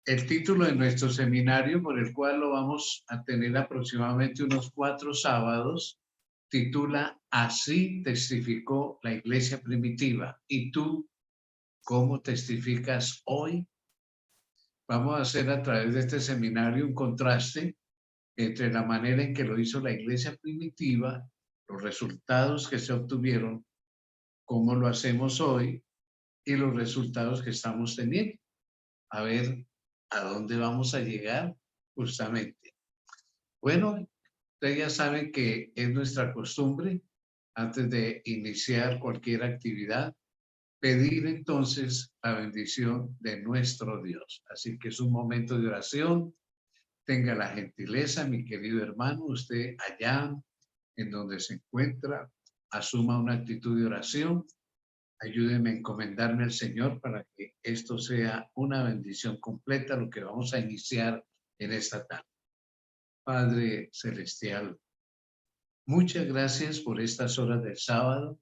El título de nuestro seminario, por el cual lo vamos a tener aproximadamente unos 4 sábados, titula Así testificó la iglesia primitiva. ¿Y tú cómo testificas hoy? Vamos a hacer a través de este seminario un contraste entre la manera en que lo hizo la iglesia primitiva, los resultados que se obtuvieron, cómo lo hacemos hoy y los resultados que estamos teniendo. A ver a dónde vamos a llegar justamente. Bueno, ustedes ya saben que es nuestra costumbre, antes de iniciar cualquier actividad, pedir entonces la bendición de nuestro Dios. Así que es un momento de oración. Tenga la gentileza, mi querido hermano, usted allá en donde se encuentra, asuma una actitud de oración. Ayúdeme a encomendarme al Señor para que esto sea una bendición completa, lo que vamos a iniciar en esta tarde. Padre Celestial, muchas gracias por estas horas del sábado,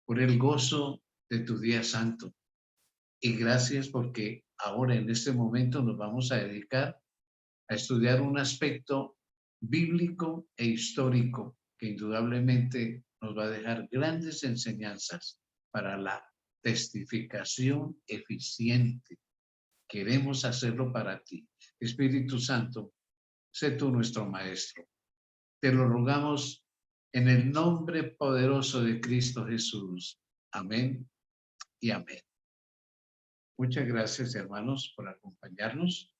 por el gozo de tu día santo. Y gracias porque ahora en este momento nos vamos a dedicar a estudiar un aspecto bíblico e histórico que indudablemente nos va a dejar grandes enseñanzas para la testificación eficiente. Queremos hacerlo para ti. Espíritu Santo, sé tú nuestro maestro. Te lo rogamos en el nombre poderoso de Cristo Jesús. Amén y amén. Muchas gracias, hermanos, por acompañarnos.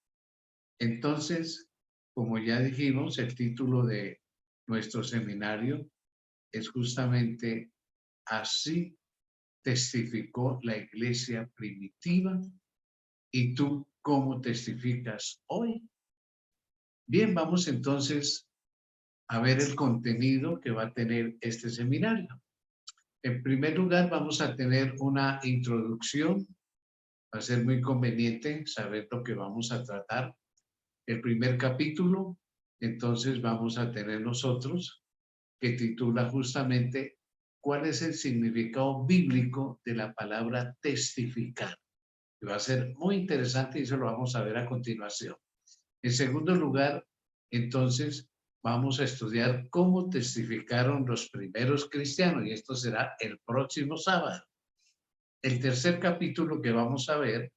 Entonces, como ya dijimos, el título de nuestro seminario es justamente Así testificó la iglesia primitiva. ¿Y tú cómo testificas hoy? Bien, vamos entonces a ver el contenido que va a tener este seminario. En primer lugar, vamos a tener una introducción. Va a ser muy conveniente saber lo que vamos a tratar. El primer capítulo, entonces vamos a tener nosotros, que titula justamente ¿cuál es el significado bíblico de la palabra testificar? Que va a ser muy interesante y eso lo vamos a ver a continuación. En segundo lugar, entonces, vamos a estudiar cómo testificaron los primeros cristianos y esto será el próximo sábado. El tercer capítulo que vamos a ver,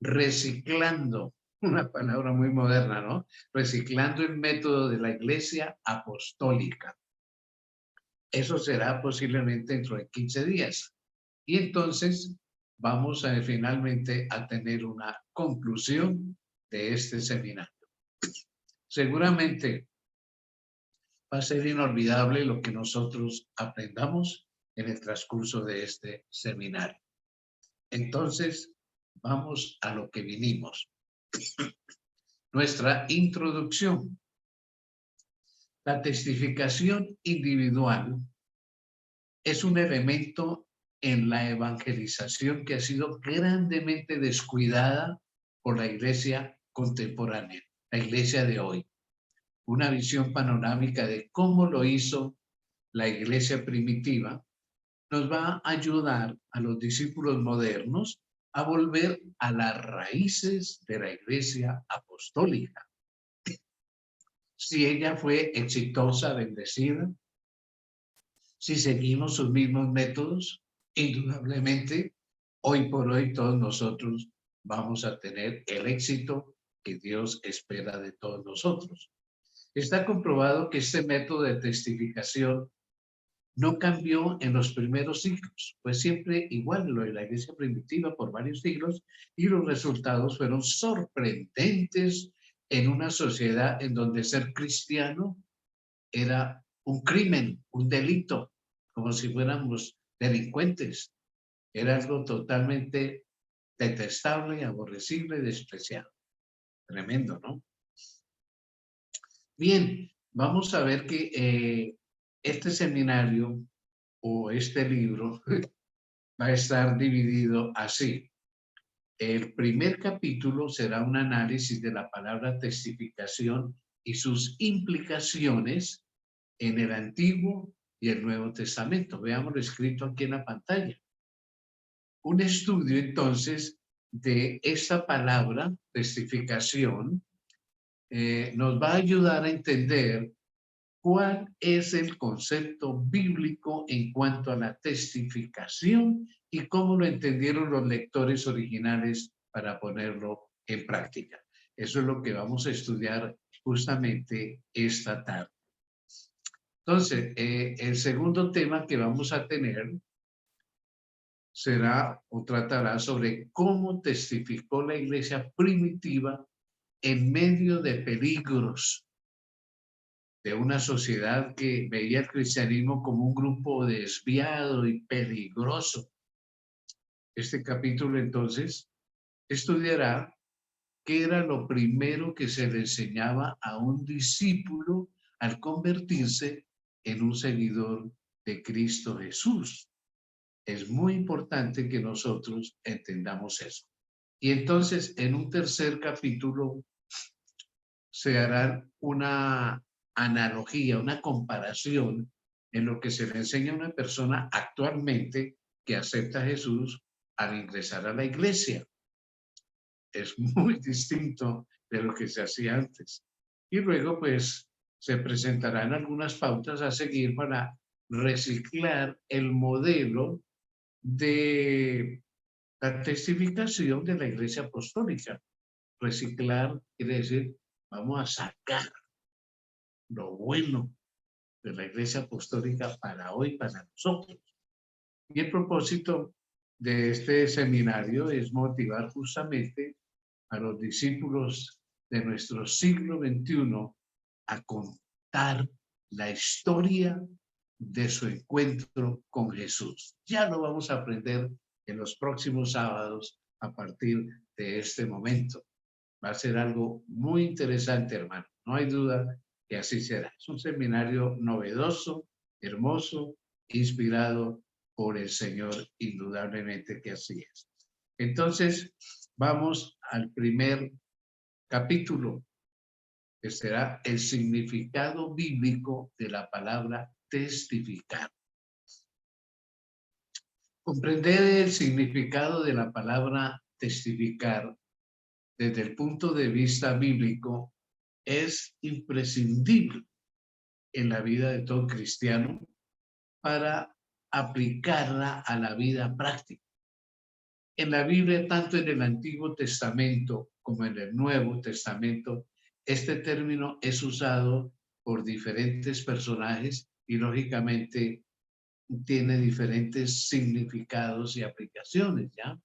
reciclando, una palabra muy moderna, ¿no? Reciclando el método de la iglesia apostólica. Eso será posiblemente dentro de 15 días. Y entonces vamos a finalmente a tener una conclusión de este seminario. Seguramente va a ser inolvidable lo que nosotros aprendamos en el transcurso de este seminario. Entonces, vamos a lo que vinimos. Nuestra introducción. La testificación individual es un elemento en la evangelización que ha sido grandemente descuidada por la iglesia contemporánea, la iglesia de hoy. Una visión panorámica de cómo lo hizo la iglesia primitiva nos va a ayudar a los discípulos modernos a volver a las raíces de la iglesia apostólica. Si ella fue exitosa, bendecida, si seguimos sus mismos métodos, indudablemente, hoy por hoy todos nosotros vamos a tener el éxito que Dios espera de todos nosotros. Está comprobado que este método de testificación no cambió en los primeros siglos, fue siempre igual lo de la iglesia primitiva por varios siglos y los resultados fueron sorprendentes en una sociedad en donde ser cristiano era un crimen, un delito, como si fuéramos delincuentes. Era algo totalmente detestable, aborrecible, despreciado. Tremendo, ¿no? Bien, vamos a ver que este seminario o este libro va a estar dividido así. El primer capítulo será un análisis de la palabra testificación y sus implicaciones en el Antiguo y el Nuevo Testamento. Veamos lo escrito aquí en la pantalla. Un estudio, entonces, de esta palabra, testificación, nos va a ayudar a entender cuál es el concepto bíblico en cuanto a la testificación y cómo lo entendieron los lectores originales para ponerlo en práctica. Eso es lo que vamos a estudiar justamente esta tarde. Entonces, el segundo tema que vamos a tener será o tratará sobre cómo testificó la iglesia primitiva en medio de peligros de una sociedad que veía el cristianismo como un grupo desviado y peligroso. Este capítulo entonces estudiará qué era lo primero que se le enseñaba a un discípulo al convertirse en un seguidor de Cristo Jesús. Es muy importante que nosotros entendamos eso. Y entonces, en un tercer capítulo, se hará una analogía, una comparación en lo que se le enseña a una persona actualmente que acepta a Jesús al ingresar a la iglesia. Es muy distinto de lo que se hacía antes. Y luego, pues, se presentarán algunas pautas a seguir para reciclar el modelo de la testificación de la Iglesia Apostólica. Reciclar quiere decir, vamos a sacar lo bueno de la Iglesia Apostólica para hoy, para nosotros. Y el propósito de este seminario es motivar justamente a los discípulos de nuestro siglo XXI a contar la historia de su encuentro con Jesús. Ya lo vamos a aprender en los próximos sábados a partir de este momento. Va a ser algo muy interesante, hermano. No hay duda que así será. Es un seminario novedoso, hermoso, inspirado por el Señor, indudablemente que así es. Entonces, vamos al primer capítulo, que será el significado bíblico de la palabra testificar. Comprender el significado de la palabra testificar desde el punto de vista bíblico es imprescindible en la vida de todo cristiano para aplicarla a la vida práctica. En la Biblia, tanto en el Antiguo Testamento como en el Nuevo Testamento, este término es usado por diferentes personajes y lógicamente tiene diferentes significados y aplicaciones, ¿ya?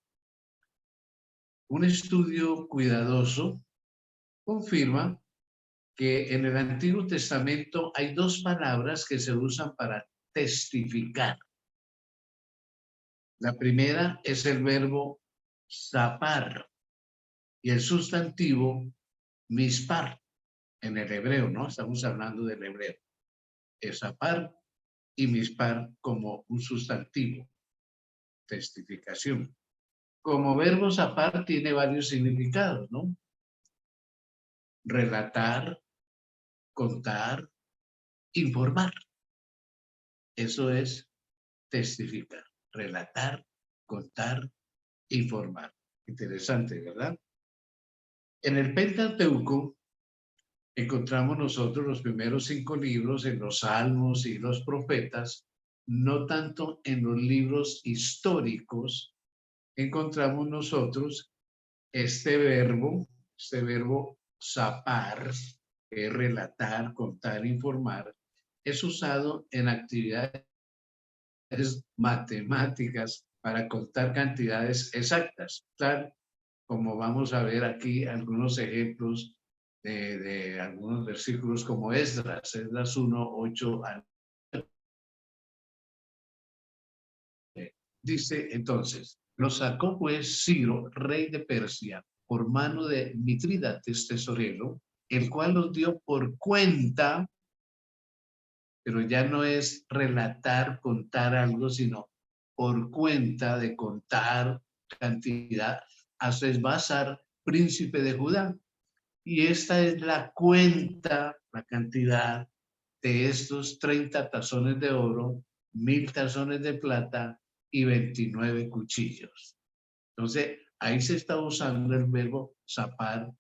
Un estudio cuidadoso confirma que en el Antiguo Testamento hay dos palabras que se usan para testificar. La primera es el verbo sapar y el sustantivo mispar en el hebreo, ¿no? Estamos hablando del hebreo. Es sapar y mispar como un sustantivo, testificación. Como verbo sapar tiene varios significados, ¿no? Relatar, contar, informar. Eso es testificar, relatar, contar, informar. Interesante, ¿verdad? En el Pentateuco encontramos nosotros los primeros 5 libros en los Salmos y los Profetas, no tanto en los libros históricos, encontramos nosotros este verbo sapar, relatar, contar, informar, es usado en actividades matemáticas para contar cantidades exactas, tal como vamos a ver aquí algunos ejemplos de algunos versículos como Esdras 1, 8 al 9. Dice entonces, lo sacó pues Ciro, rey de Persia, por mano de Mitrídates, tesorero, el cual los dio por cuenta, pero ya no es relatar, contar algo, sino por cuenta de contar cantidad, a Sesbazar, príncipe de Judá. Y esta es la cuenta, la cantidad de estos 30 tazones de oro, 1000 tazones de plata y 29 cuchillos. Entonces, ahí se está usando el verbo zapar,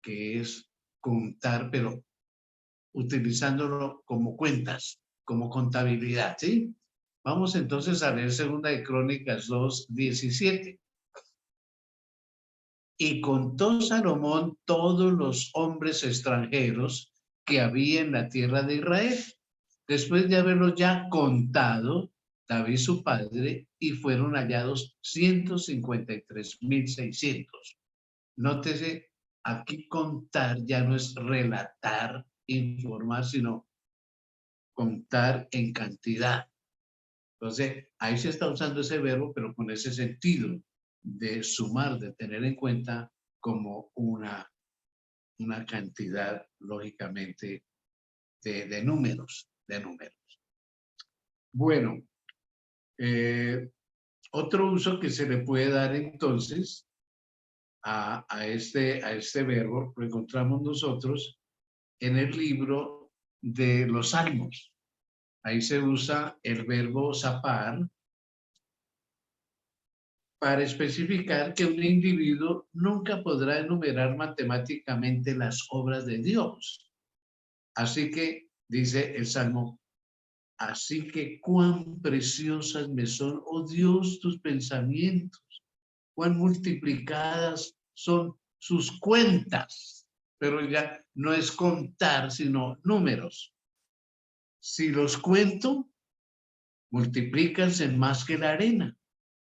que es contar, pero utilizándolo como cuentas, como contabilidad, ¿sí? Vamos entonces a leer Segunda de Crónicas 2:17. Y contó Salomón todos los hombres extranjeros que había en la tierra de Israel, después de haberlos ya contado David su padre, y fueron hallados 153,600. Nótese, aquí contar ya no es relatar, informar, sino contar en cantidad. Entonces, ahí se está usando ese verbo, pero con ese sentido de sumar, de tener en cuenta como una cantidad, lógicamente, de números, de números. Bueno, otro uso que se le puede dar entonces a este verbo lo encontramos nosotros en el libro de los Salmos. Ahí se usa el verbo zapar para especificar que un individuo nunca podrá enumerar matemáticamente las obras de Dios. Así que, dice el Salmo, así que cuán preciosas me son, oh Dios, tus pensamientos, cuán multiplicadas son sus cuentas. Pero ya no es contar, sino números. Si los cuento, multiplícanse más que la arena.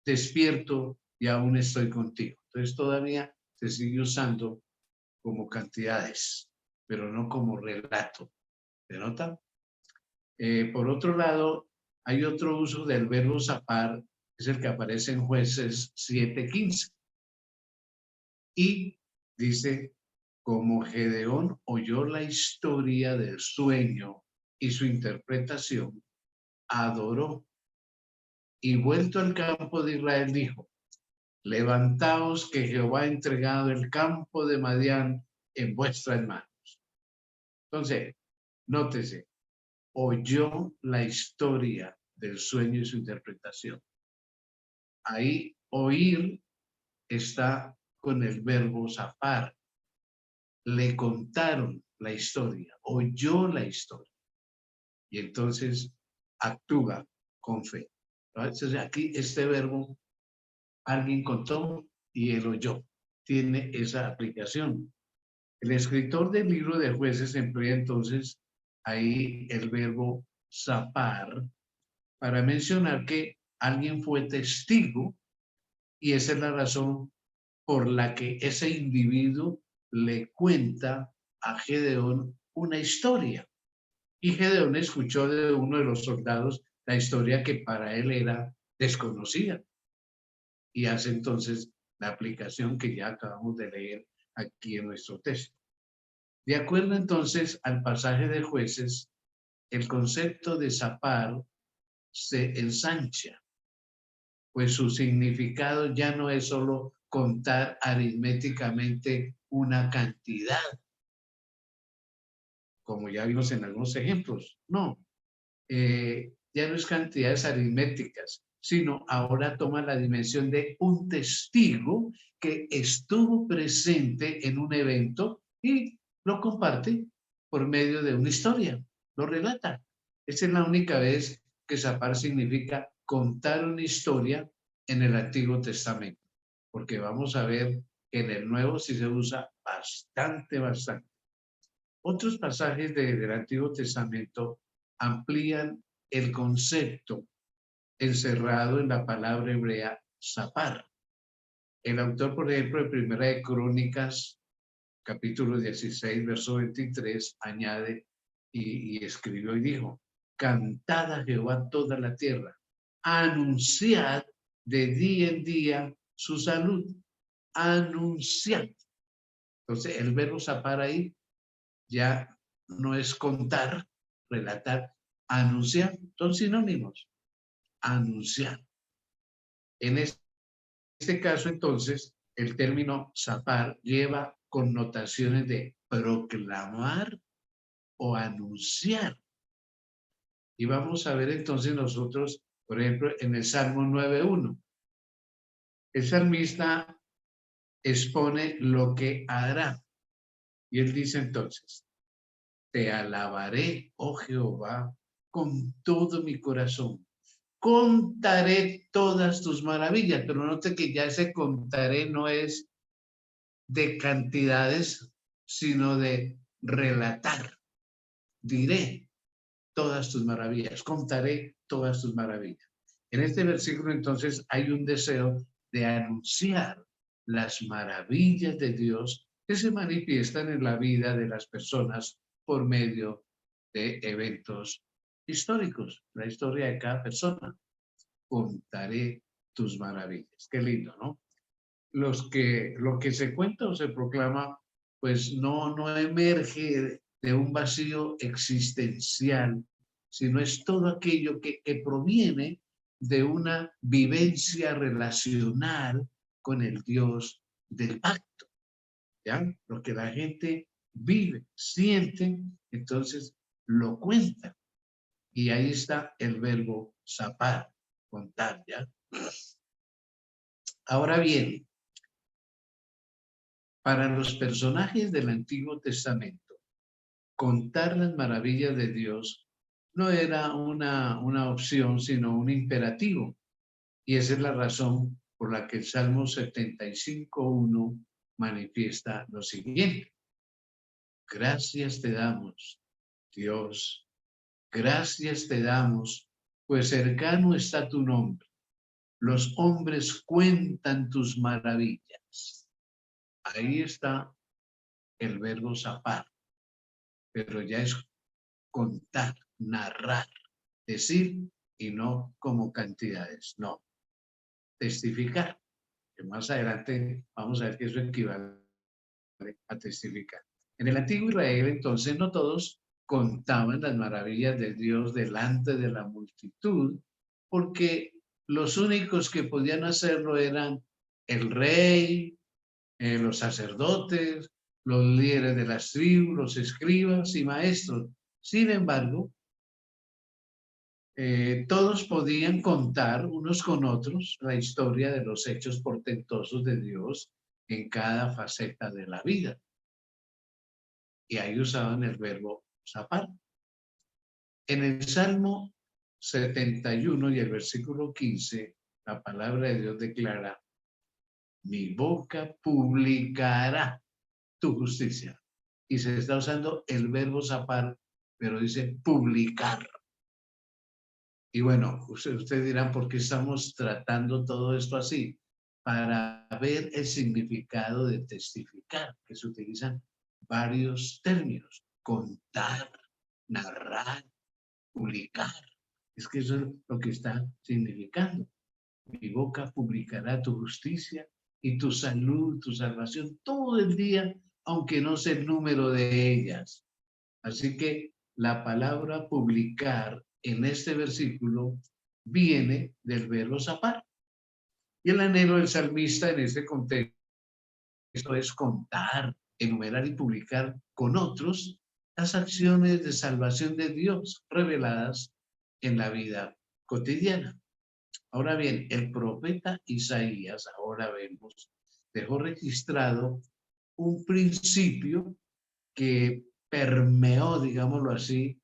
Despierto y aún estoy contigo. Entonces todavía se sigue usando como cantidades, pero no como relato. ¿Se nota? Por otro lado, hay otro uso del verbo zapar, es el que aparece en Jueces 7:15. Y dice, como Gedeón oyó la historia del sueño y su interpretación, adoró. Y vuelto al campo de Israel dijo, levantaos que Jehová ha entregado el campo de Madián en vuestras manos. Entonces, nótese, oyó la historia del sueño y su interpretación. Ahí oír está con el verbo zapar. Le contaron la historia, oyó la historia. Y entonces actúa con fe. Entonces aquí este verbo, alguien contó y él oyó. Tiene esa aplicación. El escritor del libro de Jueces emplea entonces ahí el verbo zapar para mencionar que alguien fue testigo y esa es la razón por la que ese individuo le cuenta a Gedeón una historia. Y Gedeón escuchó de uno de los soldados la historia que para él era desconocida. Y hace entonces la aplicación que ya acabamos de leer aquí en nuestro texto. De acuerdo entonces al pasaje de Jueces, el concepto de zapar se ensancha, pues su significado ya no es solo contar aritméticamente una cantidad, como ya vimos en algunos ejemplos. No, ya no es cantidades aritméticas, sino ahora toma la dimensión de un testigo que estuvo presente en un evento y lo comparte por medio de una historia, lo relata. Esa es la única vez que zapar significa contar una historia en el Antiguo Testamento, porque vamos a ver que en el Nuevo sí se usa bastante, bastante. Otros pasajes del Antiguo Testamento amplían el concepto encerrado en la palabra hebrea zapar. El autor, por ejemplo, de Primera de Crónicas, capítulo 16, verso 23, añade y escribió y dijo, cantad a Jehová toda la tierra, anunciad de día en día su salud, anunciad. Entonces, el verbo zapar ahí ya no es contar, relatar, anunciar, son sinónimos, anunciar. En este caso, entonces, el término zapar lleva connotaciones de proclamar o anunciar. Y vamos a ver entonces nosotros, por ejemplo, en el Salmo 9:1. El salmista expone lo que hará. Y él dice entonces, te alabaré, oh Jehová, con todo mi corazón. Contaré todas tus maravillas, pero note que ya ese contaré no es de cantidades, sino de relatar. Diré todas tus maravillas, contaré todas tus maravillas. En este versículo entonces hay un deseo de anunciar las maravillas de Dios que se manifiestan en la vida de las personas por medio de eventos históricos, la historia de cada persona. Contaré tus maravillas. Qué lindo, ¿no? Lo que se cuenta o se proclama, pues no emerge de un vacío existencial, sino es todo aquello que proviene de una vivencia relacional con el Dios del pacto, ¿ya? Lo que la gente vive, siente, entonces lo cuenta. Y ahí está el verbo zapar, contar, ¿ya? Ahora bien, para los personajes del Antiguo Testamento, contar las maravillas de Dios no era una opción, sino un imperativo. Y esa es la razón por la que el Salmo 75:1 manifiesta lo siguiente. Gracias te damos, Dios, gracias te damos, pues cercano está tu nombre. Los hombres cuentan tus maravillas. Ahí está el verbo zapar, pero ya es contar, narrar, decir y no como cantidades, no, testificar, que más adelante vamos a ver que eso equivale a testificar. En el antiguo Israel entonces no todos contaban las maravillas de Dios delante de la multitud, porque los únicos que podían hacerlo eran el rey, los sacerdotes, los líderes de las tribus, los escribas y maestros. Sin embargo, todos podían contar unos con otros la historia de los hechos portentosos de Dios en cada faceta de la vida. Y ahí usaban el verbo zapar. En el Salmo 71 y el versículo 15, la palabra de Dios declara, mi boca publicará tu justicia. Y se está usando el verbo zapar, pero dice publicar. Y bueno, ustedes dirán, ¿por qué estamos tratando todo esto así? Para ver el significado de testificar, que se utilizan varios términos, contar, narrar, publicar. Es que eso es lo que está significando. Mi boca publicará tu justicia y tu salud, tu salvación, todo el día, aunque no sé el número de ellas. Así que la palabra publicar en este versículo viene del verbo zapar. Y el anhelo del salmista en este contexto es contar, enumerar y publicar con otros las acciones de salvación de Dios reveladas en la vida cotidiana. Ahora bien, el profeta Isaías, ahora vemos, dejó registrado un principio que permeó, digámoslo así,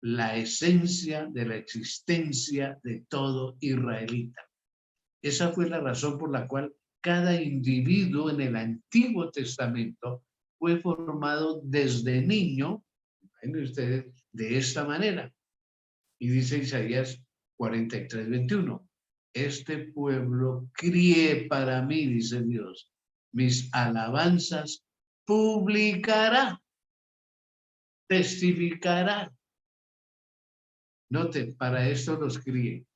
la esencia de la existencia de todo israelita. Esa fue la razón por la cual cada individuo en el Antiguo Testamento fue formado desde niño, imaginen ustedes, de esta manera. Y dice Isaías 43:21, este pueblo críe para mí, dice Dios, mis alabanzas publicará, testificará. Noten, para esto los críe.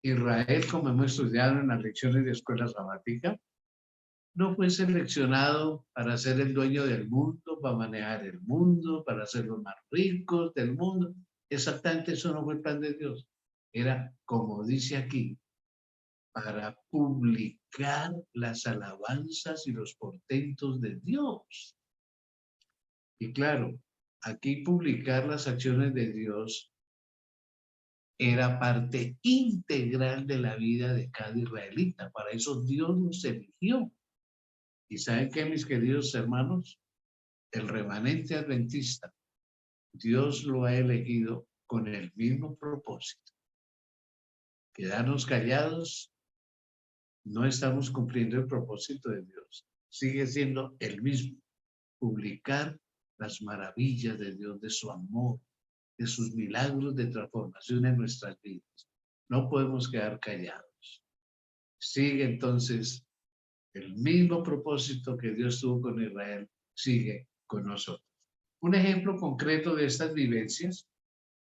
Israel, como hemos estudiado en las lecciones de escuela sabática, no fue seleccionado para ser el dueño del mundo, para manejar el mundo, para ser los más ricos del mundo. Exactamente eso no fue el plan de Dios. Era, como dice aquí, para publicar las alabanzas y los portentos de Dios. Y claro, aquí publicar las acciones de Dios era parte integral de la vida de cada israelita. Para eso Dios los eligió. ¿Y saben qué, mis queridos hermanos? El remanente adventista, Dios lo ha elegido con el mismo propósito. Quedarnos callados, no estamos cumpliendo el propósito de Dios. Sigue siendo el mismo. Publicar las maravillas de Dios, de su amor, de sus milagros de transformación en nuestras vidas. No podemos quedar callados. Sigue entonces el mismo propósito que Dios tuvo con Israel, sigue con nosotros. Un ejemplo concreto de estas vivencias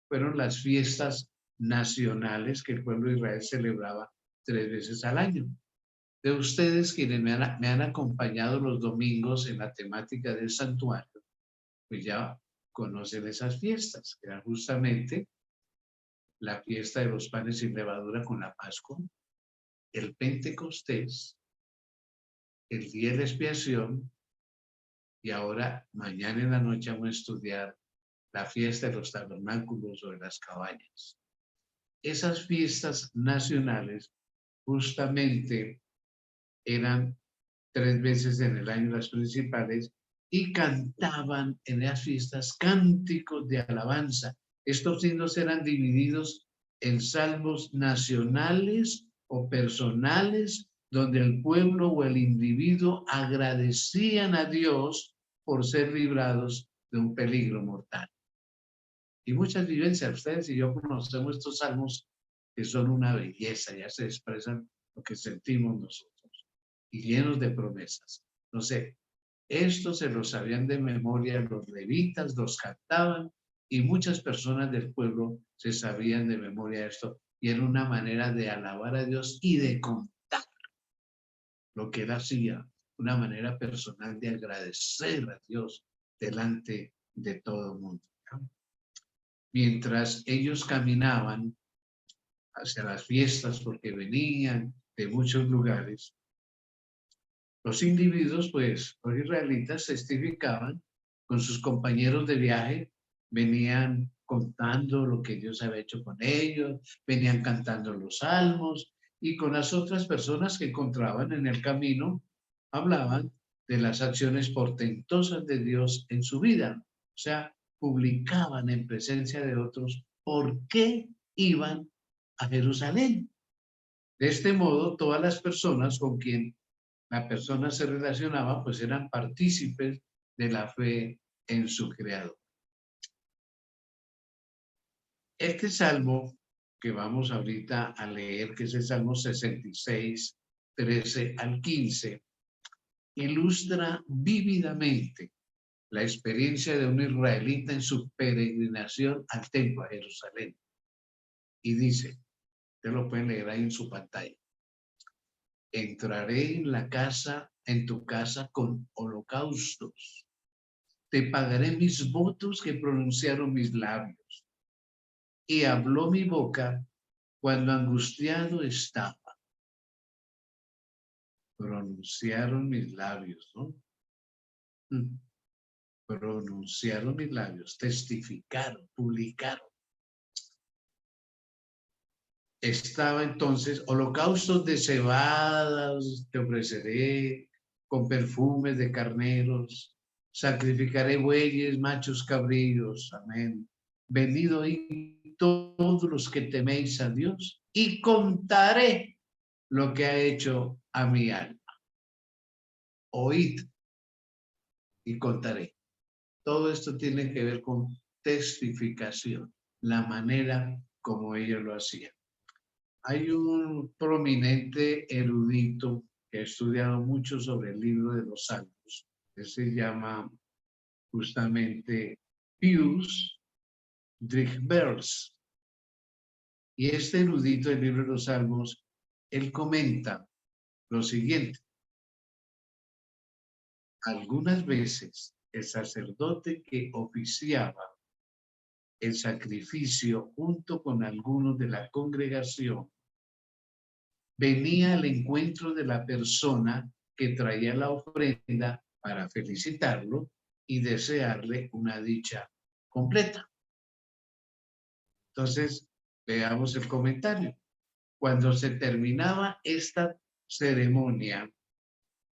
fueron las fiestas nacionales que el pueblo de Israel celebraba 3 veces al año. De ustedes quienes me han acompañado los domingos en la temática del santuario, pues ya conocen esas fiestas, que eran justamente la fiesta de los panes sin levadura con la Pascua, el Pentecostés, el día de la expiación, y ahora mañana en la noche vamos a estudiar la fiesta de los tabernáculos o de las cabañas. Esas fiestas nacionales justamente eran 3 veces en el año las principales y cantaban en esas fiestas cánticos de alabanza. Estos himnos eran divididos en salmos nacionales o personales, donde el pueblo o el individuo agradecían a Dios por ser librados de un peligro mortal. Y muchas vivencias, ustedes y yo conocemos estos salmos que son una belleza, ya se expresan lo que sentimos nosotros y llenos de promesas. No sé, estos se los sabían de memoria los levitas, los cantaban y muchas personas del pueblo se sabían de memoria esto y era una manera de alabar a Dios y de contar lo que él hacía, una manera personal de agradecer a Dios delante de todo el mundo. Mientras ellos caminaban hacia las fiestas porque venían de muchos lugares, los individuos, pues los israelitas testificaban con sus compañeros de viaje, venían contando lo que Dios había hecho con ellos, venían cantando los salmos y con las otras personas que encontraban en el camino, hablaban de las acciones portentosas de Dios en su vida. O sea, publicaban en presencia de otros por qué iban a Jerusalén. De este modo, todas las personas con quien la persona se relacionaba, pues eran partícipes de la fe en su Creador. Este salmo que vamos ahorita a leer, que es el Salmo 66, 13 al 15, ilustra vívidamente la experiencia de un israelita en su peregrinación al templo a Jerusalén. Y dice, ustedes lo pueden leer ahí en su pantalla, entraré en tu casa con holocaustos. Te pagaré mis votos que pronunciaron mis labios. Y habló mi boca cuando angustiado estaba. Pronunciaron mis labios, ¿no? Pronunciaron mis labios, testificaron, publicaron. Estaba entonces, holocaustos de cebadas te ofreceré, con perfumes de carneros, sacrificaré bueyes, machos cabríos, amén. Venid hoy todos los que teméis a Dios y contaré lo que ha hecho a mi alma. Oíd y contaré. Todo esto tiene que ver con testificación, la manera como ellos lo hacían. Hay un prominente erudito que ha estudiado mucho sobre el libro de los Salmos, que se llama justamente Pius Drigbers. Y este erudito del libro de los Salmos, él comenta lo siguiente. Algunas veces el sacerdote que oficiaba el sacrificio junto con algunos de la congregación venía al encuentro de la persona que traía la ofrenda para felicitarlo y desearle una dicha completa. Entonces, veamos el comentario. Cuando se terminaba esta ceremonia,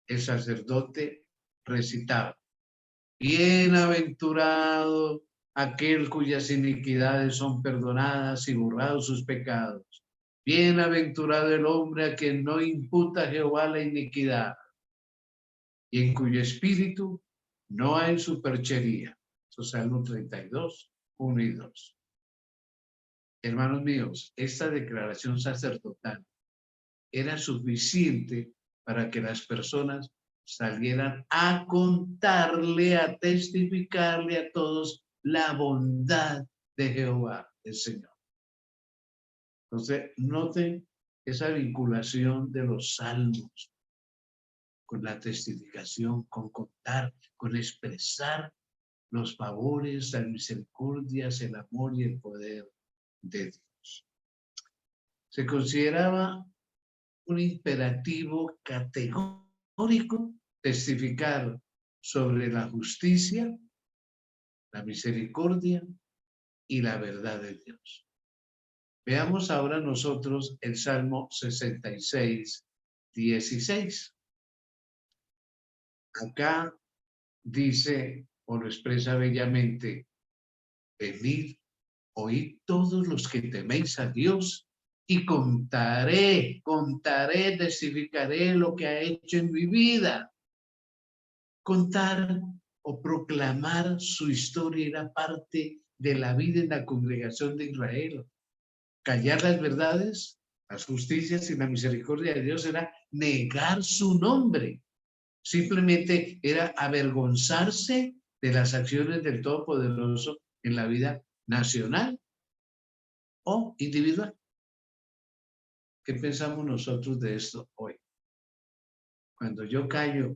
el sacerdote recitaba: bienaventurado aquel cuyas iniquidades son perdonadas y borrados sus pecados. Bienaventurado el hombre a quien no imputa Jehová la iniquidad y en cuyo espíritu no hay superchería. Eso es Salmo 32, 1 y 2. Hermanos míos, esta declaración sacerdotal era suficiente para que las personas salieran a contarle, a testificarle a todos la bondad de Jehová, el Señor. Entonces, noten esa vinculación de los salmos con la testificación, con contar, con expresar los favores, las misericordias, el amor y el poder de Dios. Se consideraba un imperativo categórico testificar sobre la justicia, la misericordia y la verdad de Dios. Veamos ahora nosotros el Salmo 66, 16. Acá dice, o lo expresa bellamente: venid, oíd todos los que teméis a Dios, y contaré, testificaré lo que ha hecho en mi vida. Contar o proclamar su historia era parte de la vida en la congregación de Israel. Callar las verdades, las justicias y la misericordia de Dios era negar su nombre. Simplemente era avergonzarse de las acciones del Todopoderoso en la vida nacional o individual. ¿Qué pensamos nosotros de esto hoy? Cuando yo callo,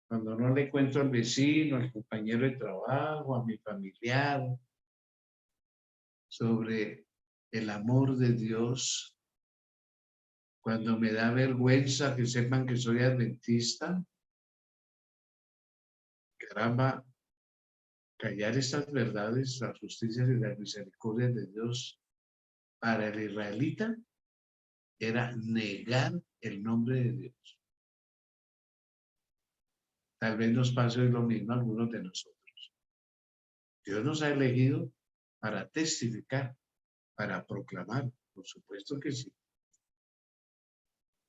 cuando no le cuento al vecino, al compañero de trabajo, a mi familiar, sobre el amor de Dios, cuando me da vergüenza que sepan que soy adventista, caramba, callar estas verdades, las justicias y las misericordias de Dios para el israelita era negar el nombre de Dios. Tal vez nos pase hoy lo mismo a algunos de nosotros. Dios nos ha elegido para testificar, para proclamar, por supuesto que sí.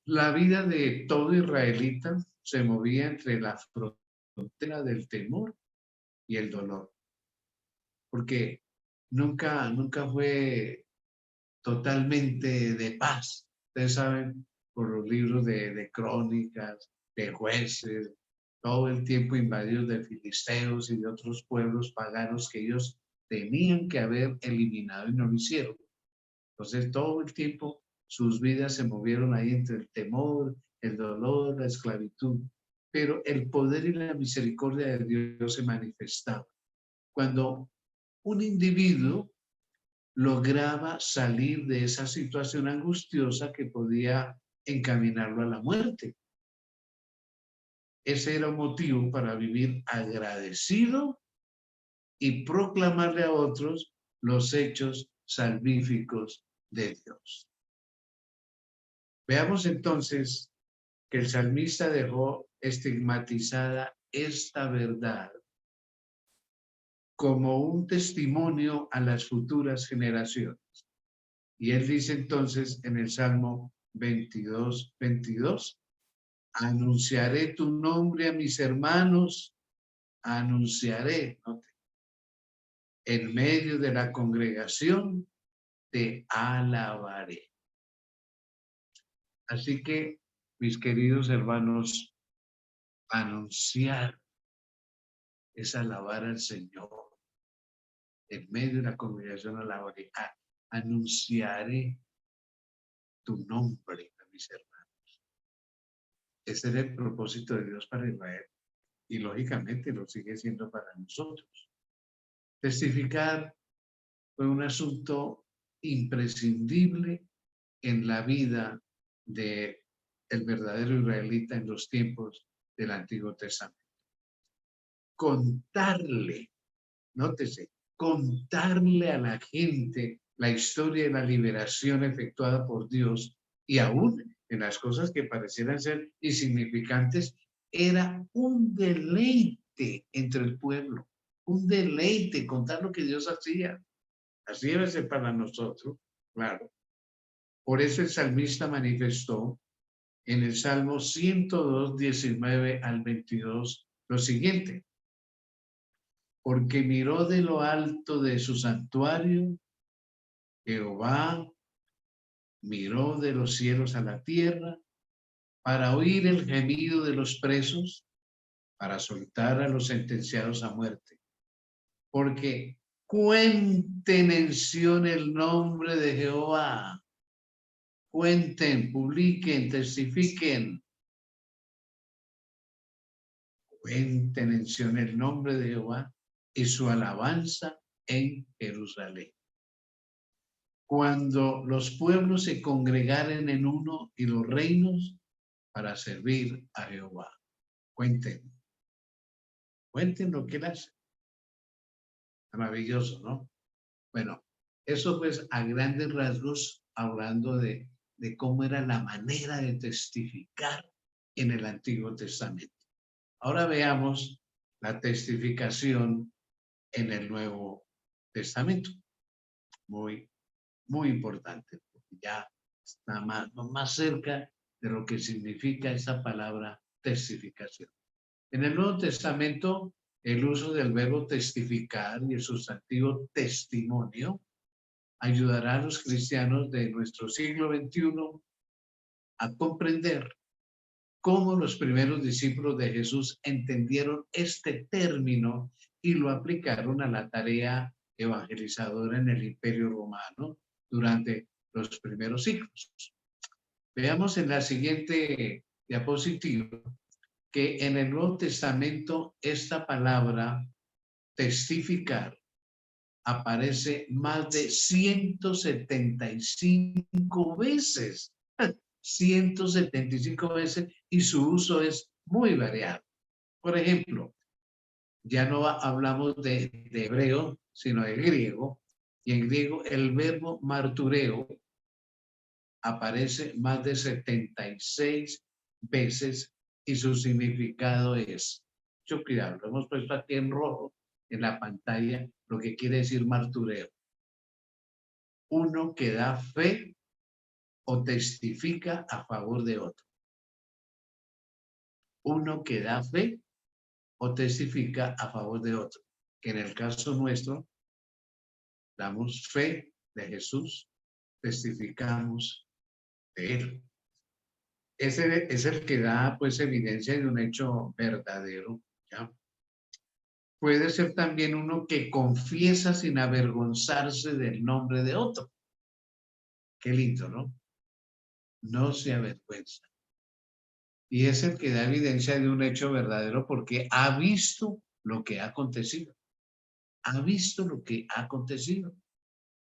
La vida de todo israelita se movía entre la frontera del temor y el dolor, porque nunca fue totalmente de paz. Ustedes saben, por los libros de crónicas, de jueces, todo el tiempo invadidos de filisteos y de otros pueblos paganos que ellos tenían que haber eliminado y no lo hicieron. Entonces, todo el tiempo sus vidas se movieron ahí entre el temor, el dolor, la esclavitud. Pero el poder y la misericordia de Dios se manifestaban cuando un individuo lograba salir de esa situación angustiosa que podía encaminarlo a la muerte. Ese era un motivo para vivir agradecido y proclamarle a otros los hechos salvíficos de Dios. Veamos entonces que el salmista dejó estigmatizada esta verdad como un testimonio a las futuras generaciones. Y él dice entonces en el Salmo 22, 22, anunciaré tu nombre a mis hermanos, anunciaré, note, en medio de la congregación te alabaré. Así que, mis queridos hermanos, anunciar es alabar al Señor. En medio de la congregación alabaré, anunciaré tu nombre a mis hermanos. Ese era el propósito de Dios para Israel y lógicamente lo sigue siendo para nosotros. Testificar fue un asunto imprescindible en la vida del verdadero israelita en los tiempos del Antiguo Testamento. Contarle, nótese, contarle a la gente la historia de la liberación efectuada por Dios y aún en las cosas que parecieran ser insignificantes, era un deleite entre el pueblo, un deleite contar lo que Dios hacía. Así debe ser para nosotros, claro. Por eso el salmista manifestó en el Salmo 102, 19 al 22, lo siguiente: porque miró de lo alto de su santuario, Jehová miró de los cielos a la tierra para oír el gemido de los presos, para soltar a los sentenciados a muerte. Porque cuenten en Sión el nombre de Jehová, cuenten, publiquen, testifiquen. Cuenten en Sión el nombre de Jehová y su alabanza en Jerusalén. Cuando los pueblos se congregaren en uno y los reinos para servir a Jehová. Cuenten lo que él hace. Maravilloso, ¿no? Bueno, eso pues a grandes rasgos hablando de cómo era la manera de testificar en el Antiguo Testamento. Ahora veamos la testificación en el Nuevo Testamento. Muy importante, porque ya está más cerca de lo que significa esa palabra testificación. En el Nuevo Testamento, el uso del verbo testificar y el sustantivo testimonio ayudará a los cristianos de nuestro siglo XXI a comprender cómo los primeros discípulos de Jesús entendieron este término y lo aplicaron a la tarea evangelizadora en el Imperio Romano durante los primeros siglos. Veamos en la siguiente diapositiva que en el Nuevo Testamento esta palabra testificar aparece más de 175 veces. 175 veces y su uso es muy variado. Por ejemplo, ya no hablamos de hebreo, sino de griego, y en griego el verbo martureo aparece más de 76 veces y su significado es, mucho cuidado, lo hemos puesto aquí en rojo en la pantalla, lo que quiere decir martureo. Uno que da fe o testifica a favor de otro. Uno que da fe o testifica a favor de otro. Que en el caso nuestro, damos fe de Jesús, testificamos de Él. Ese es el que da pues evidencia de un hecho verdadero. ¿Ya? Puede ser también uno que confiesa sin avergonzarse del nombre de otro. Qué lindo, ¿no? No se avergüenza. Y es el que da evidencia de un hecho verdadero porque ha visto lo que ha acontecido. Ha visto lo que ha acontecido.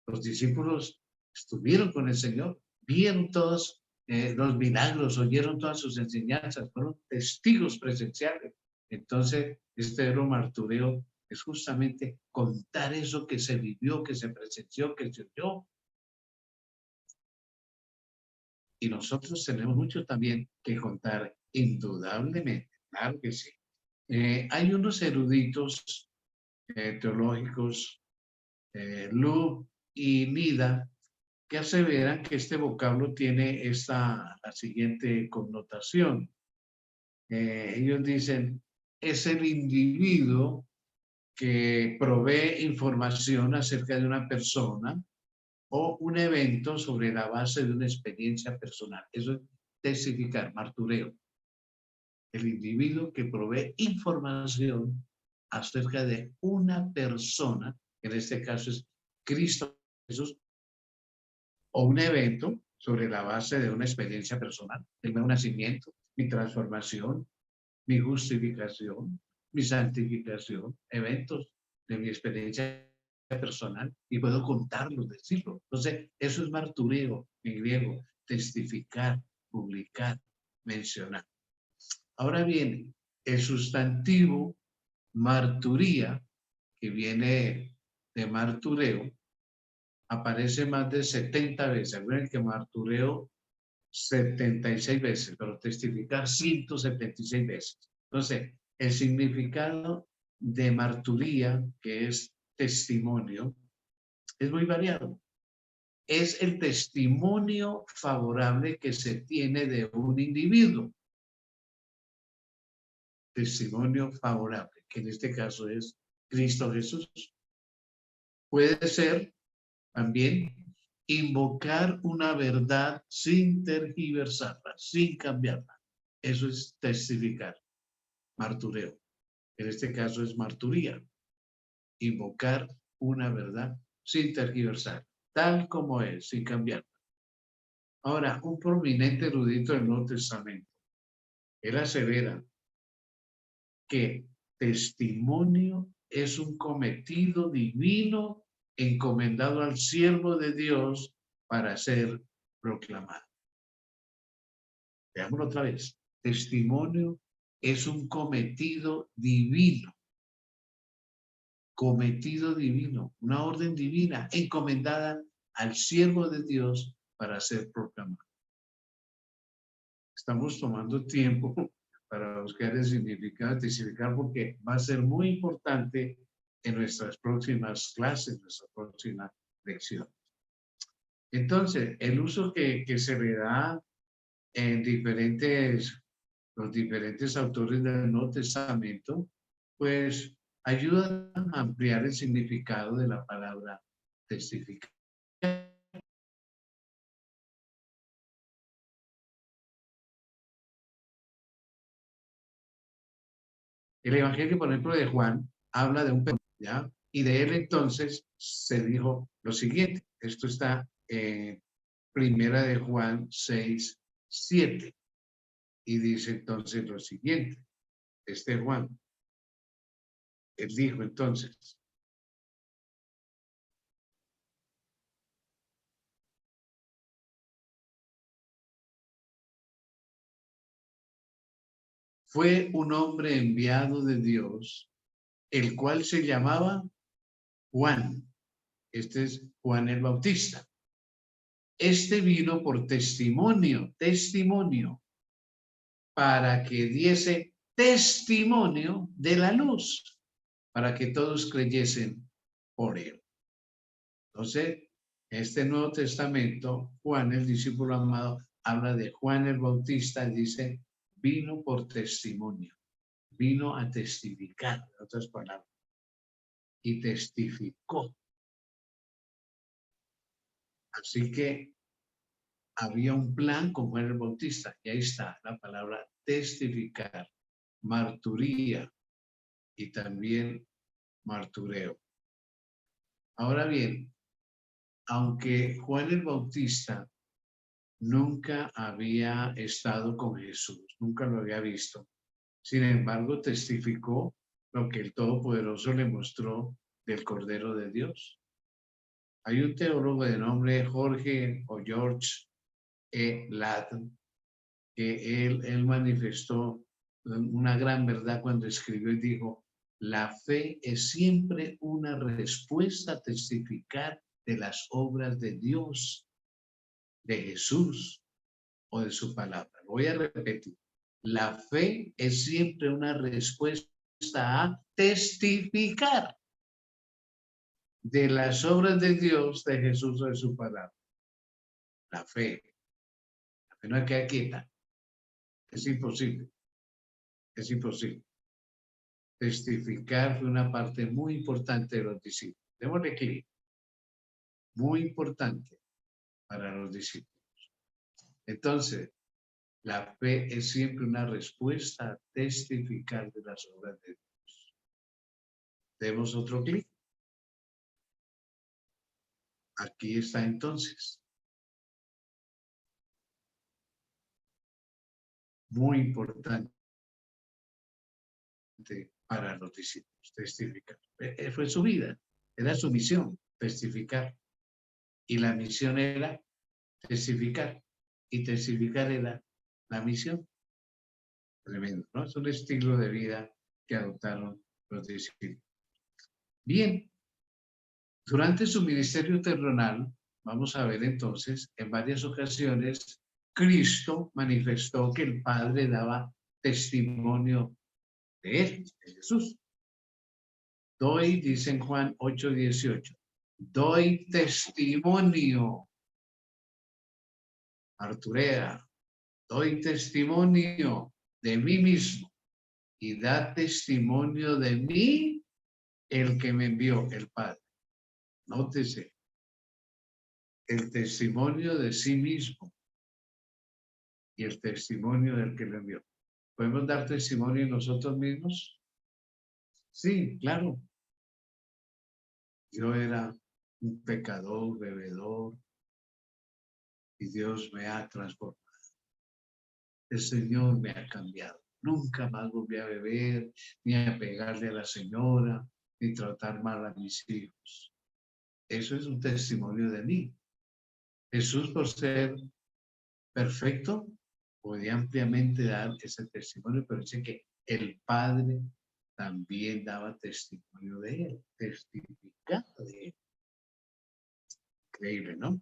Los discípulos estuvieron con el Señor, vieron todos los milagros, oyeron todas sus enseñanzas, fueron testigos presenciales. Entonces, este verbo martureo es justamente contar eso que se vivió, que se presenció, que se oyó. Y nosotros tenemos mucho también que contar, indudablemente, claro que sí. Hay unos eruditos teológicos, Luke y Nida, que aseveran que este vocablo tiene la siguiente connotación. Ellos dicen, es el individuo que provee información acerca de una persona o un evento sobre la base de una experiencia personal. Eso es testificar, martureo. El individuo que provee información acerca de una persona, en este caso es Cristo Jesús, o un evento sobre la base de una experiencia personal, el nuevo nacimiento, mi transformación, mi justificación, mi santificación, eventos de mi experiencia personal y puedo contarlos, decirlo. Entonces, eso es martureo en griego, testificar, publicar, mencionar. Ahora bien, el sustantivo marturía, que viene de martureo, aparece más de 70 veces. Recuerden que martureo 76 veces, pero testificar 176 veces. Entonces, el significado de marturía, que es testimonio, es muy variado. Es el testimonio favorable que se tiene de un individuo. Testimonio favorable, que en este caso es Cristo Jesús. Puede ser también invocar una verdad sin tergiversarla, sin cambiarla. Eso es testificar, martureo. En este caso es marturía, invocar una verdad sin tergiversar, tal como es, sin cambiarla. Ahora, un prominente erudito del Nuevo Testamento, él asevera que testimonio es un cometido divino encomendado al siervo de Dios para ser proclamado. Veámoslo otra vez. Testimonio es un cometido divino, una orden divina encomendada al siervo de Dios para ser proclamado. Estamos tomando tiempo para buscar el significado de testificar porque va a ser muy importante en nuestras próximas clases, en nuestra próxima lección. Entonces, el uso que se le da en los diferentes autores del Nuevo Testamento, pues ayuda a ampliar el significado de la palabra testificar. El Evangelio, por ejemplo, de Juan, habla de un perro, ¿ya? Y de él entonces se dijo lo siguiente. Esto está en Primera de Juan 6, 7. Y dice entonces lo siguiente. Juan, él dijo entonces, fue un hombre enviado de Dios, el cual se llamaba Juan. Este es Juan el Bautista. Este vino por testimonio, para que diese testimonio de la luz, para que todos creyesen por él. Entonces, este Nuevo Testamento, Juan, el discípulo amado, habla de Juan el Bautista, dice, vino por testimonio, vino a testificar, en otras palabras, y testificó. Así que había un plan con Juan el Bautista, y ahí está la palabra testificar, marturía y también martureo. Ahora bien, aunque Juan el Bautista nunca había estado con Jesús, nunca lo había visto, sin embargo testificó lo que el Todopoderoso le mostró del Cordero de Dios. Hay un teólogo de nombre Jorge o George E. Ladd que él manifestó una gran verdad cuando escribió y dijo, la fe es siempre una respuesta a testificar de las obras de Dios, de Jesús o de su palabra. Lo voy a repetir. La fe es siempre una respuesta a testificar de las obras de Dios, de Jesús o de su palabra. La fe. La fe no queda quieta. Es imposible. Es imposible. Testificar fue una parte muy importante de los discípulos. Démosle clic. Muy importante para los discípulos. Entonces, la fe es siempre una respuesta a testificar de las obras de Dios. Demos otro clic. Aquí está entonces. Muy importante para los discípulos, testificar. Fue su vida, era su misión, testificar. Y la misión era testificar. Y testificar era la misión. Tremendo, ¿no? Es un estilo de vida que adoptaron los discípulos. Bien, durante su ministerio terrenal, vamos a ver entonces, en varias ocasiones, Cristo manifestó que el Padre daba testimonio de él, de Jesús. Doy, dice en Juan 8:18, doy testimonio, Arturea, doy testimonio de mí mismo y da testimonio de mí el que me envió, el Padre. Nótese, el testimonio de sí mismo y el testimonio del que lo envió. ¿Podemos dar testimonio de nosotros mismos? Sí, claro. Yo era un pecador, bebedor, y Dios me ha transformado. El Señor me ha cambiado. Nunca más volví a beber, ni a pegarle a la señora, ni tratar mal a mis hijos. Eso es un testimonio de mí. Jesús, por ser perfecto, podía ampliamente dar ese testimonio, pero dice que el Padre también daba testimonio de él, testificando de él. Increíble, ¿no?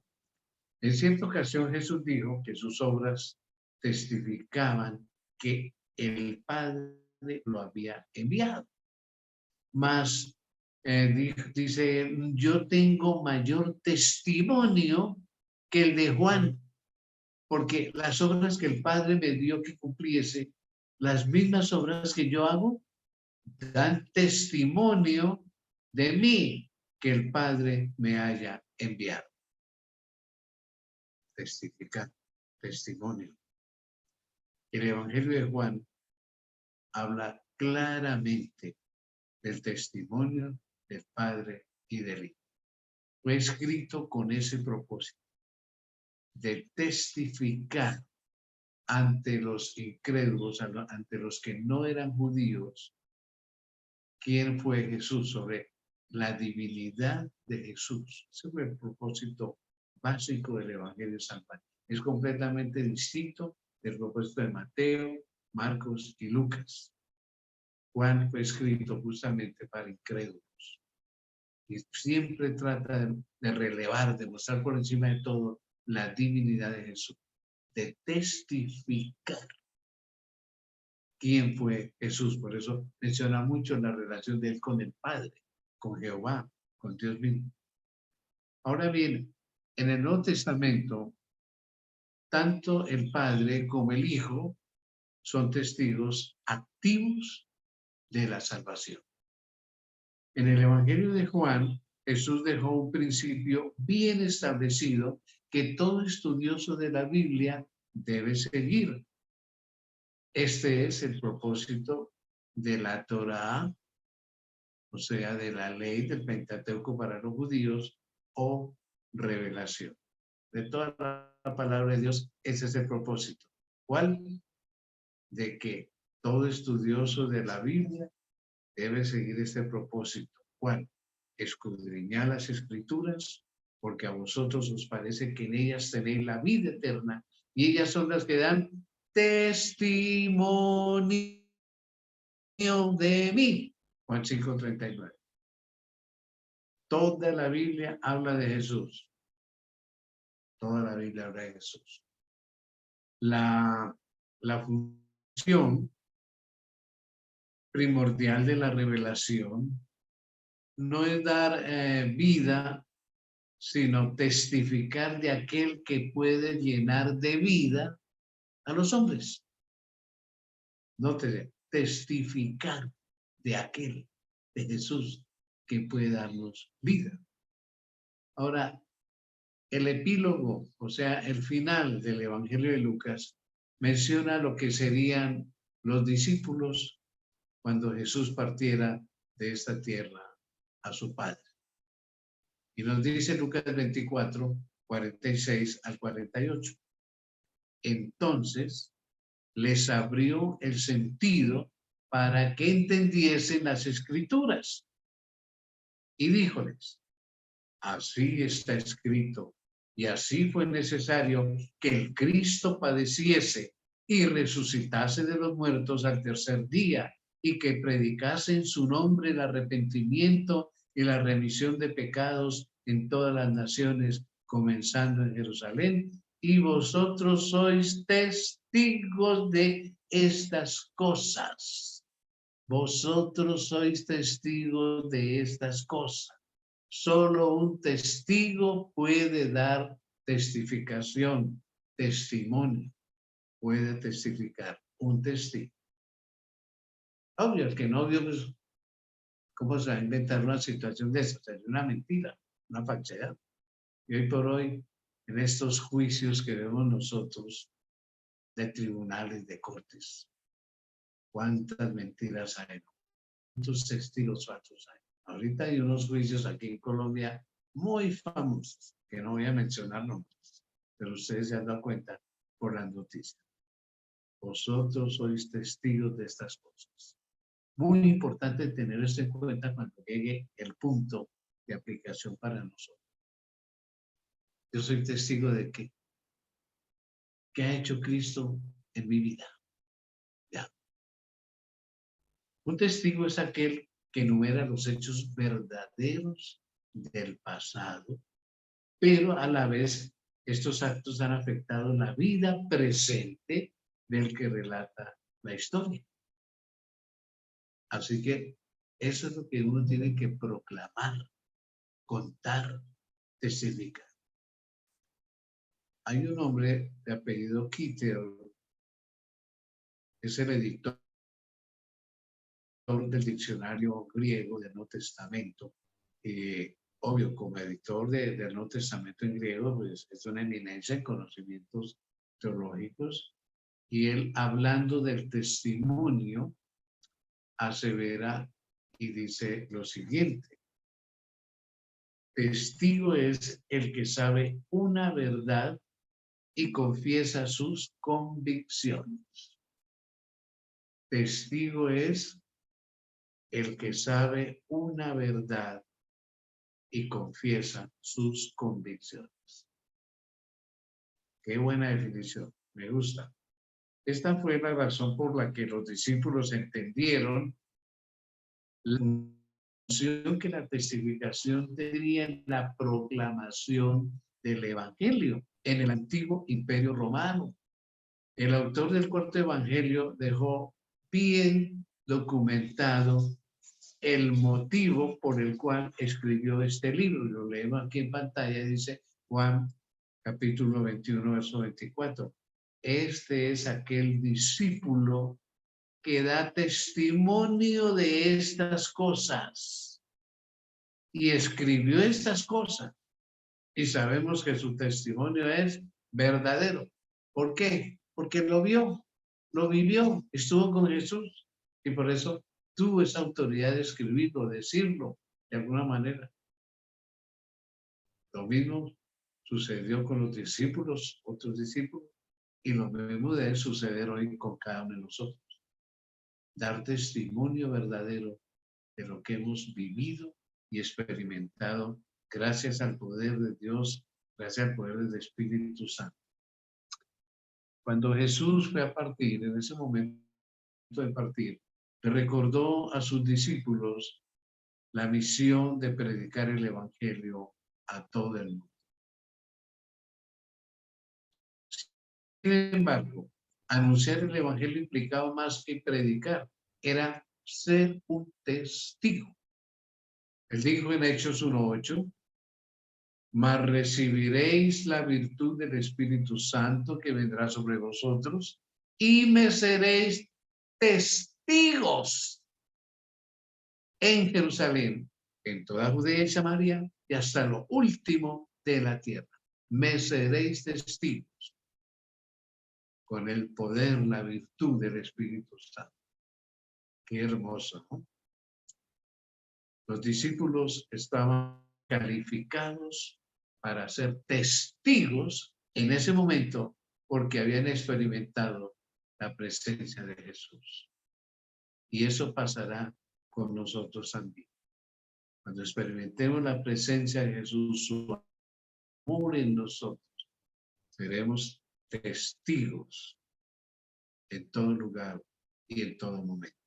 En cierta ocasión Jesús dijo que sus obras testificaban que el Padre lo había enviado. Mas dice, yo tengo mayor testimonio que el de Juan, porque las obras que el Padre me dio que cumpliese, las mismas obras que yo hago, dan testimonio de mí que el Padre me haya enviado. Testificar, testimonio. El Evangelio de Juan habla claramente del testimonio del Padre y del Hijo. Fue escrito con ese propósito de testificar ante los incrédulos, ante los que no eran judíos, quién fue Jesús, sobre la divinidad de Jesús. Ese fue el propósito básico del Evangelio de San Juan. Es completamente distinto del propósito de Mateo, Marcos y Lucas. Juan fue escrito justamente para incrédulos y siempre trata de relevar, de mostrar por encima de todo la divinidad de Jesús, de testificar quién fue Jesús. Por eso menciona mucho la relación de él con el Padre, con Jehová, con Dios mismo. Ahora bien, en el Nuevo Testamento, tanto el Padre como el Hijo son testigos activos de la salvación. En el Evangelio de Juan, Jesús dejó un principio bien establecido que todo estudioso de la Biblia debe seguir. Este es el propósito de la Torá, o sea, de la ley del Pentateuco para los judíos, o revelación. De toda la palabra de Dios, ese es el propósito. ¿Cuál? De que todo estudioso de la Biblia debe seguir este propósito. ¿Cuál? Escudriñar las Escrituras, porque a vosotros os parece que en ellas tenéis la vida eterna, y ellas son las que dan testimonio de mí. Juan 5:39. Toda la Biblia habla de Jesús. Toda la Biblia habla de Jesús. La función primordial de la revelación no es dar vida, sino testificar de aquel que puede llenar de vida a los hombres. Nótese, testificar de aquel, de Jesús, que puede darnos vida. Ahora, el epílogo, o sea, el final del Evangelio de Lucas, menciona lo que serían los discípulos cuando Jesús partiera de esta tierra a su Padre. Y nos dice Lucas 24, 46 al 48. Entonces les abrió el sentido para que entendiesen las Escrituras. Y díjoles, así está escrito, y así fue necesario que el Cristo padeciese y resucitase de los muertos al tercer día, y que predicase en su nombre el arrepentimiento y la remisión de pecados en todas las naciones, comenzando en Jerusalén. y vosotros sois testigos de estas cosas. Vosotros sois testigos de estas cosas. Solo un testigo puede dar testificación, testimonio. Puede testificar un testigo. Obvio, el que no vio, pues, ¿cómo se va a inventar una situación de esa? Es una mentira, una falsedad. Y hoy por hoy, en estos juicios que vemos nosotros de tribunales, de cortes, ¿cuántas mentiras hay? ¿Cuántos testigos falsos hay? Ahorita hay unos juicios aquí en Colombia muy famosos, que no voy a mencionar nombres, pero ustedes se han dado cuenta por las noticias. Vosotros sois testigos de estas cosas. Muy importante tener esto en cuenta cuando llegue el punto de aplicación para nosotros. Yo soy testigo de qué ha hecho Cristo en mi vida. Ya. Un testigo es aquel que enumera los hechos verdaderos del pasado, pero a la vez estos actos han afectado la vida presente del que relata la historia. Así que eso es lo que uno tiene que proclamar, contar, testificar. Hay un hombre de apellido Kittel, es el editor del diccionario griego del Nuevo Testamento. Obvio, como editor del Nuevo Testamento en griego, pues es una eminencia en conocimientos teológicos. Y él, hablando del testimonio, asevera y dice lo siguiente: testigo es el que sabe una verdad y confiesa sus convicciones. Testigo es el que sabe una verdad y confiesa sus convicciones. Qué buena definición, me gusta. Esta fue la razón por la que los discípulos entendieron la función que la testificación tendría en la proclamación del Evangelio en el antiguo Imperio Romano. El autor del cuarto Evangelio dejó bien documentado el motivo por el cual escribió este libro. Lo leemos aquí en pantalla, dice Juan capítulo 21, verso 24. Este es aquel discípulo que da testimonio de estas cosas y escribió estas cosas. Y sabemos que su testimonio es verdadero. ¿Por qué? Porque lo vio, lo vivió, estuvo con Jesús y por eso tuvo esa autoridad de escribirlo, decirlo de alguna manera. Lo mismo sucedió con los discípulos, otros discípulos, y lo mismo debe suceder hoy con cada uno de nosotros. Dar testimonio verdadero de lo que hemos vivido y experimentado gracias al poder de Dios, gracias al poder del Espíritu Santo. Cuando Jesús fue a partir, en ese momento de partir, le recordó a sus discípulos la misión de predicar el Evangelio a todo el mundo. Sin embargo, anunciar el Evangelio implicaba más que predicar, era ser un testigo. Él dijo en Hechos 1:8, mas recibiréis la virtud del Espíritu Santo que vendrá sobre vosotros y me seréis testigos en Jerusalén, en toda Judea y Samaria y hasta lo último de la tierra. Me seréis testigos con el poder, la virtud del Espíritu Santo. Qué hermoso, ¿no? Los discípulos estaban calificados para ser testigos en ese momento porque habían experimentado la presencia de Jesús. Y eso pasará con nosotros también. Cuando experimentemos la presencia de Jesús, su amor en nosotros, seremos testigos en todo lugar y en todo momento.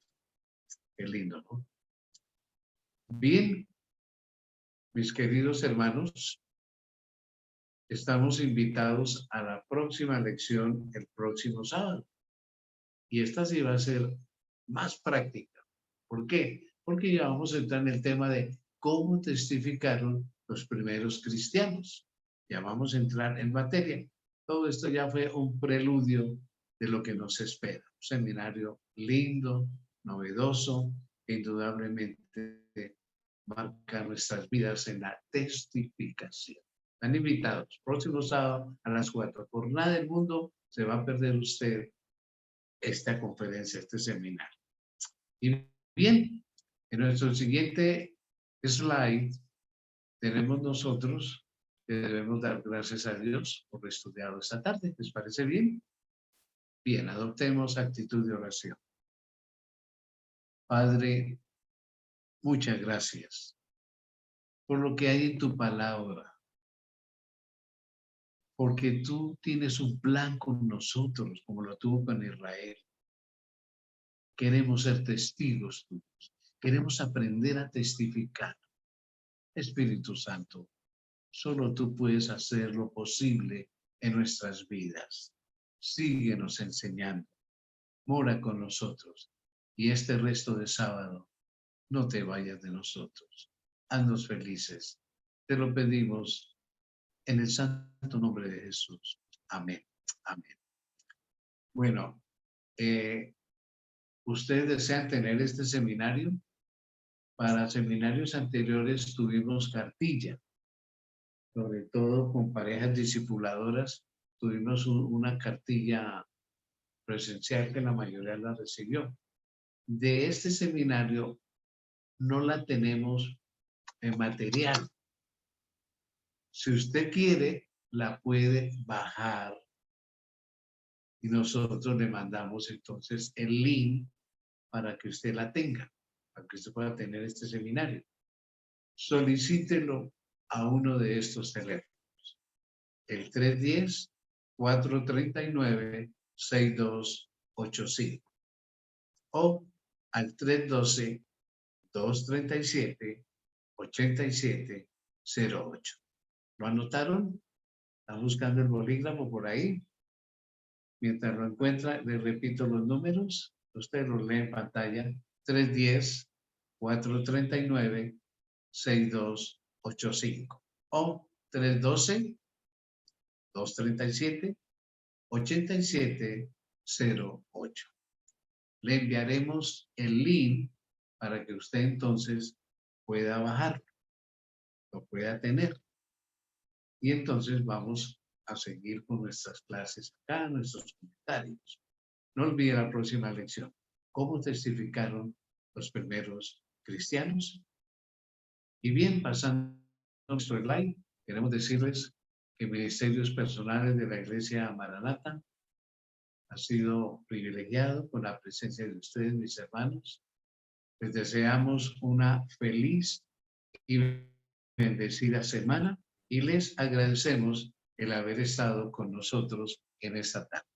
Qué lindo, ¿no? Bien, mis queridos hermanos, estamos invitados a la próxima lección el próximo sábado. Y esta sí va a ser más práctica. ¿Por qué? Porque ya vamos a entrar en el tema de cómo testificaron los primeros cristianos. Ya vamos a entrar en materia. Todo esto ya fue un preludio de lo que nos espera. Un seminario lindo, novedoso, que indudablemente marca nuestras vidas en la testificación. Están invitados. Próximo sábado a las 4. Por nada del mundo se va a perder usted esta conferencia, este seminario. Y bien, en nuestro siguiente slide tenemos nosotros que debemos dar gracias a Dios por estudiar esta tarde. ¿Les parece bien? Bien, adoptemos actitud de oración. Padre, muchas gracias por lo que hay en tu palabra, porque tú tienes un plan con nosotros, como lo tuvo con Israel. Queremos ser testigos tuyos. Queremos aprender a testificar. Espíritu Santo, solo tú puedes hacer lo posible en nuestras vidas. Síguenos enseñando. Mora con nosotros. Y este resto de sábado, no te vayas de nosotros. Haznos felices. Te lo pedimos en el santo nombre de Jesús. Amén. Amén. Bueno, ¿ustedes desean tener este seminario? Para seminarios anteriores tuvimos cartilla, sobre todo con parejas discipuladoras, tuvimos una cartilla presencial que la mayoría la recibió. De este seminario no la tenemos en material. Si usted quiere, la puede bajar y nosotros le mandamos entonces el link para que usted la tenga, para que usted pueda tener este seminario. Solicítelo a uno de estos teléfonos. El 310-439-6285 o al 312-237-8708. ¿Lo anotaron? ¿Están buscando el bolígrafo por ahí? Mientras lo encuentra, le repito los números. Usted los lee en pantalla. 310-439-6285 o 312-237-8708. Le enviaremos el link para que usted entonces pueda bajarlo, lo pueda tener. Y entonces vamos a seguir con nuestras clases acá, nuestros comentarios. No olvide la próxima lección. ¿Cómo testificaron los primeros cristianos? Y bien, pasando a nuestro slide, queremos decirles que Ministerios Personales de la Iglesia Maranata ha sido privilegiado con la presencia de ustedes, mis hermanos. Les deseamos una feliz y bendecida semana y les agradecemos el haber estado con nosotros en esta tarde.